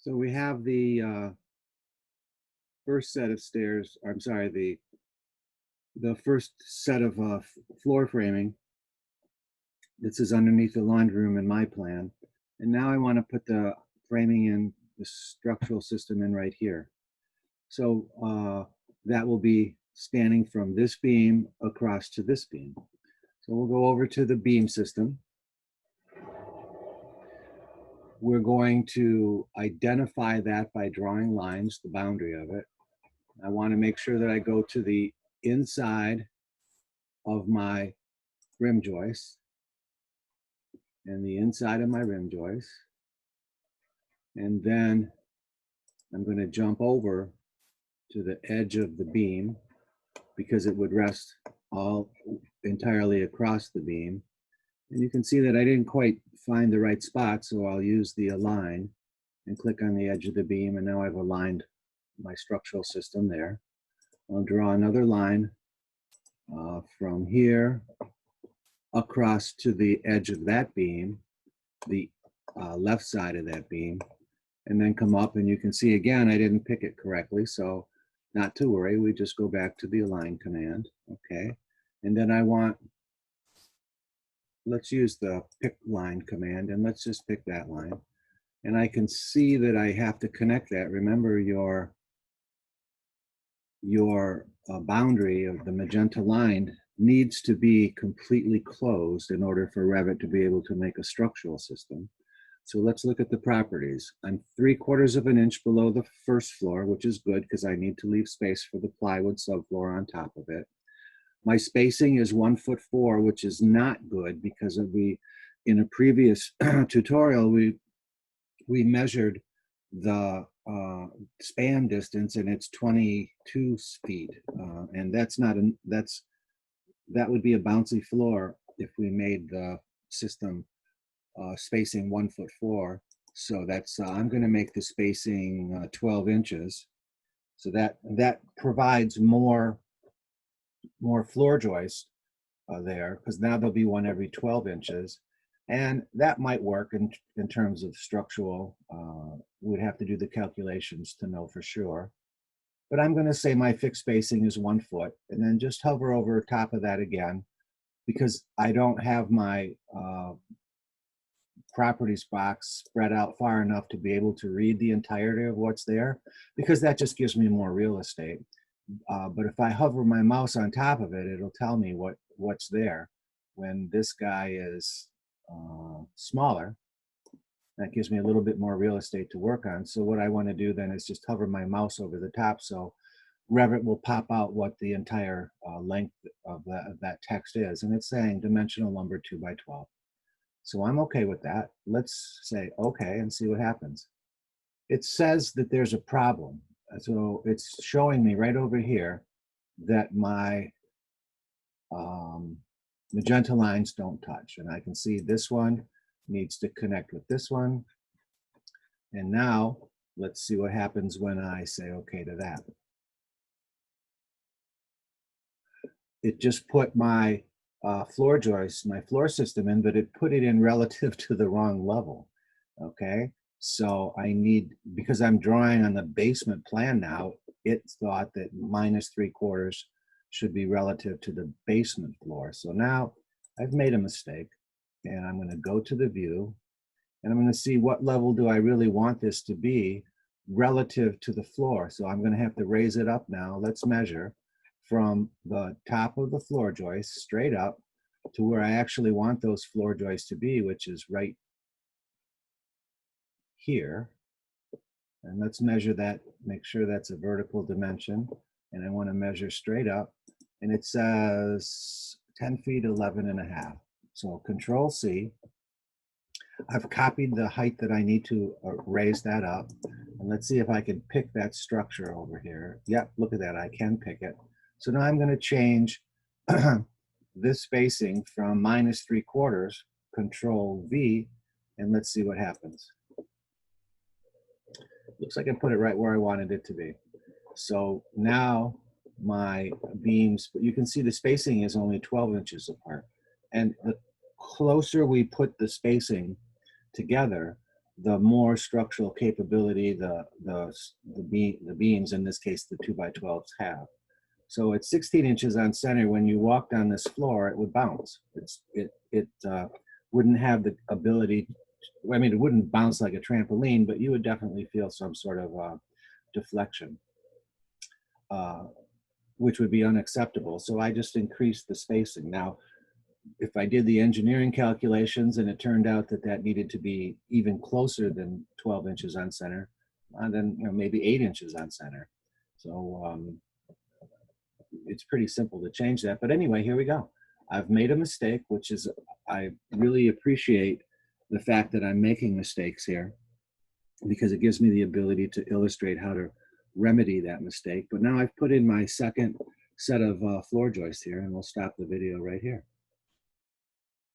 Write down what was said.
So we have the first set of stairs, I'm sorry, the first set of floor framing. This is underneath the laundry room in my plan. And now I want to put the framing in, the structural system in right here. So that will be spanning from this beam across to this beam. So we'll go over to the beam system. We're going to identify that by drawing lines, the boundary of it. I want to make sure that I go to the inside of my rim joist and the inside of my rim joist. And then I'm going to jump over to the edge of the beam because it would rest all entirely across the beam. And you can see that I didn't quite find the right spot, so I'll use the align and click on the edge of the beam, and now I've aligned my structural system there. I'll draw another line from here across to the edge of that beam, the left side of that beam, and then come up, and you can see again I didn't pick it correctly, so not to worry, we just go back to the align command, okay? And then I want, let's use the pick line command, and let's just pick that line. And I can see that I have to connect that. Remember, your boundary of the magenta line needs to be completely closed in order for Revit to be able to make a structural system. So let's look at the properties. I'm 3/4 of an inch below the first floor, which is good because I need to leave space for the plywood subfloor on top of it. My spacing is 1'4", which is not good because in a previous tutorial, we measured the span distance and it's 22 feet. And that would be a bouncy floor if we made the system spacing 1'4". So that's, I'm gonna make the spacing 12 inches. So that provides more floor joist there, because now there'll be one every 12 inches. And that might work in terms of structural. We'd have to do the calculations to know for sure. But I'm going to say my fixed spacing is 1 foot, and then just hover over top of that again, because I don't have my properties box spread out far enough to be able to read the entirety of what's there, because that just gives me more real estate. But if I hover my mouse on top of it, it'll tell me what's there. When this guy is smaller, that gives me a little bit more real estate to work on. So what I want to do then is just hover my mouse over the top, so Revit will pop out what the entire length of that text is. And it's saying dimensional lumber 2x12. So I'm okay with that. Let's say okay and see what happens. It says that there's a problem. So it's showing me right over here that my magenta lines don't touch. And I can see this one needs to connect with this one. And now let's see what happens when I say okay to that. It just put my floor joist, my floor system in, but it put it in relative to the wrong level, okay? So I need, because I'm drawing on the basement plan now, it thought that -3/4 should be relative to the basement floor. So now I've made a mistake, and I'm gonna go to the view, and I'm gonna see what level do I really want this to be relative to the floor. So I'm gonna have to raise it up now. Let's measure from the top of the floor joist straight up to where I actually want those floor joists to be, which is right here. And let's measure that, make sure that's a vertical dimension. And I want to measure straight up, and it says 10 feet, 11.5. So Control C. I've copied the height that I need to raise that up. And let's see if I can pick that structure over here. Yep, look at that, I can pick it. So now I'm going to change this spacing from -3/4, Control V, and let's see what happens. Looks like I put it right where I wanted it to be. So now my beams, you can see the spacing is only 12 inches apart. And the closer we put the spacing together, the more structural capability the beams, in this case the 2x12s, have. So at 16 inches on center, when you walked on this floor, it would bounce. It wouldn't have the ability, I mean, it wouldn't bounce like a trampoline, but you would definitely feel some sort of deflection, which would be unacceptable. So I just increased the spacing. Now, if I did the engineering calculations and it turned out that that needed to be even closer than 12 inches on center, then maybe 8 inches on center. So it's pretty simple to change that. But anyway, here we go. I've made a mistake, which is, I really appreciate the fact that I'm making mistakes here, because it gives me the ability to illustrate how to remedy that mistake. But now I've put in my second set of floor joists here, and we'll stop the video right here.